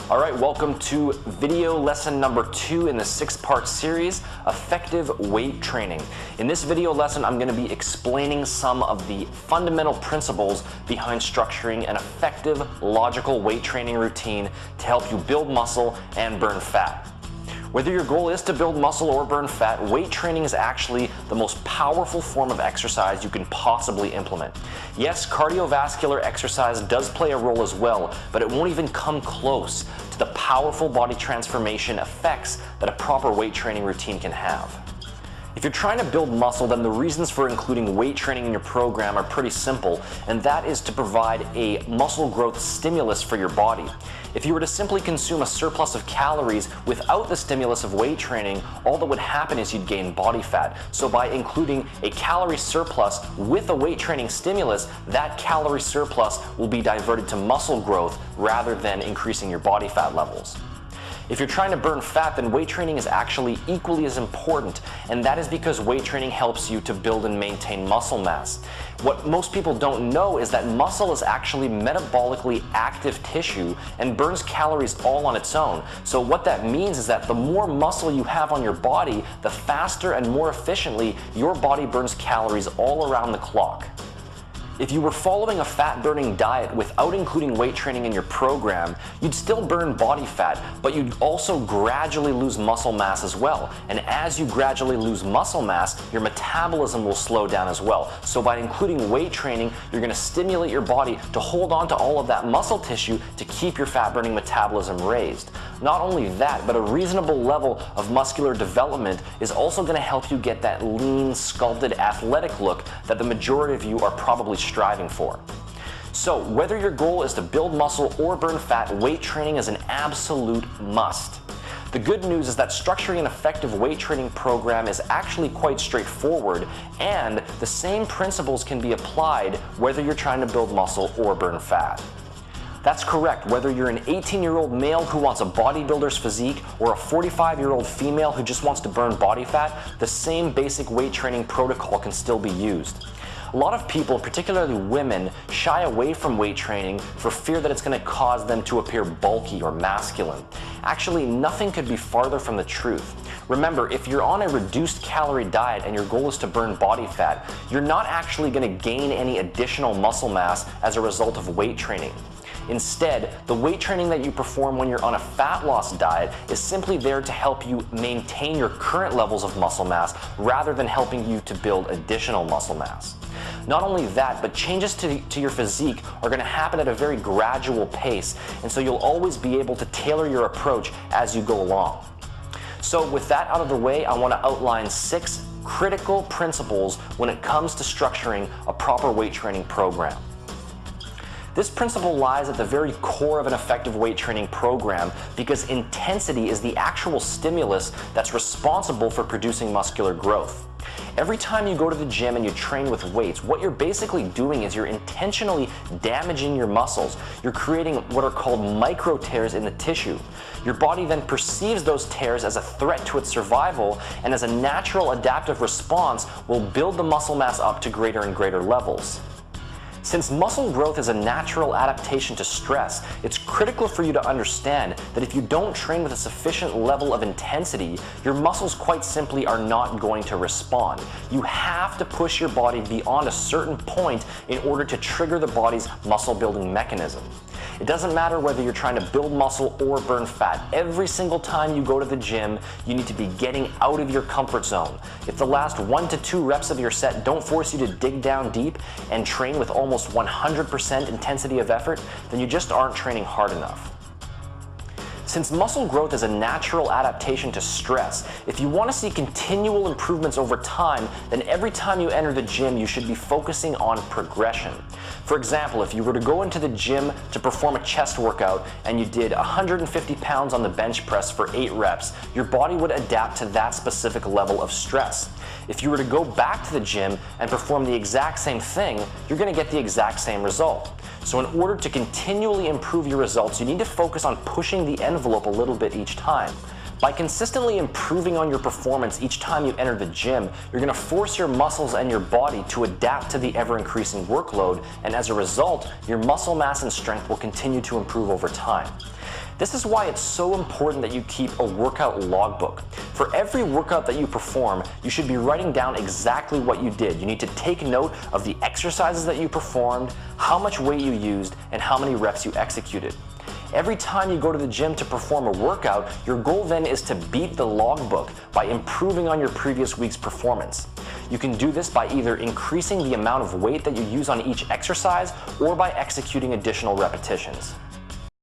All right, welcome to video lesson number 2 in the 6-part series, Effective Weight Training. In this video lesson, I'm going to be explaining some of the fundamental principles behind structuring an effective, logical weight training routine to help you build muscle and burn fat. Whether your goal is to build muscle or burn fat, weight training is actually the most powerful form of exercise you can possibly implement. Yes, cardiovascular exercise does play a role as well, but it won't even come close to the powerful body transformation effects that a proper weight training routine can have. If you're trying to build muscle, then the reasons for including weight training in your program are pretty simple, and that is to provide a muscle growth stimulus for your body. If you were to simply consume a surplus of calories without the stimulus of weight training, all that would happen is you'd gain body fat. So by including a calorie surplus with a weight training stimulus, that calorie surplus will be diverted to muscle growth rather than increasing your body fat levels. If you're trying to burn fat, then weight training is actually equally as important, and that is because weight training helps you to build and maintain muscle mass. What most people don't know is that muscle is actually metabolically active tissue and burns calories all on its own. So what that means is that the more muscle you have on your body, the faster and more efficiently your body burns calories all around the clock. If you were following a fat-burning diet without including weight training in your program, you'd still burn body fat, but you'd also gradually lose muscle mass as well. And as you gradually lose muscle mass, your metabolism will slow down as well. So by including weight training, you're going to stimulate your body to hold on to all of that muscle tissue to keep your fat-burning metabolism raised. Not only that, but a reasonable level of muscular development is also going to help you get that lean, sculpted, athletic look that the majority of you are probably striving for. So whether your goal is to build muscle or burn fat, weight training is an absolute must. The good news is that structuring an effective weight training program is actually quite straightforward, and the same principles can be applied whether you're trying to build muscle or burn fat. That's correct. Whether you're an 18-year-old male who wants a bodybuilder's physique or a 45-year-old female who just wants to burn body fat, the same basic weight training protocol can still be used. A lot of people, particularly women, shy away from weight training for fear that it's going to cause them to appear bulky or masculine. Actually, nothing could be farther from the truth. Remember, if you're on a reduced calorie diet and your goal is to burn body fat, you're not actually going to gain any additional muscle mass as a result of weight training. Instead, the weight training that you perform when you're on a fat loss diet is simply there to help you maintain your current levels of muscle mass rather than helping you to build additional muscle mass. Not only that, but changes to your physique are going to happen at a very gradual pace, and so you'll always be able to tailor your approach as you go along. So with that out of the way, I want to outline 6 critical principles when it comes to structuring a proper weight training program. This principle lies at the very core of an effective weight training program because intensity is the actual stimulus that's responsible for producing muscular growth. Every time you go to the gym and you train with weights, what you're basically doing is you're intentionally damaging your muscles. You're creating what are called micro tears in the tissue. Your body then perceives those tears as a threat to its survival, and as a natural adaptive response will build the muscle mass up to greater and greater levels. Since muscle growth is a natural adaptation to stress, it's critical for you to understand that if you don't train with a sufficient level of intensity, your muscles quite simply are not going to respond. You have to push your body beyond a certain point in order to trigger the body's muscle building mechanism. It doesn't matter whether you're trying to build muscle or burn fat. Every single time you go to the gym, you need to be getting out of your comfort zone. If the last 1 to 2 reps of your set don't force you to dig down deep and train with almost 100% intensity of effort, then you just aren't training hard enough. Since muscle growth is a natural adaptation to stress, if you want to see continual improvements over time, then every time you enter the gym, you should be focusing on progression. For example, if you were to go into the gym to perform a chest workout and you did 150 pounds on the bench press for 8 reps, your body would adapt to that specific level of stress. If you were to go back to the gym and perform the exact same thing, you're going to get the exact same result. So in order to continually improve your results, you need to focus on pushing the envelope a little bit each time. By consistently improving on your performance each time you enter the gym, you're going to force your muscles and your body to adapt to the ever-increasing workload, and as a result, your muscle mass and strength will continue to improve over time. This is why it's so important that you keep a workout logbook. For every workout that you perform, you should be writing down exactly what you did. You need to take note of the exercises that you performed, how much weight you used, and how many reps you executed. Every time you go to the gym to perform a workout, your goal then is to beat the logbook by improving on your previous week's performance. You can do this by either increasing the amount of weight that you use on each exercise or by executing additional repetitions.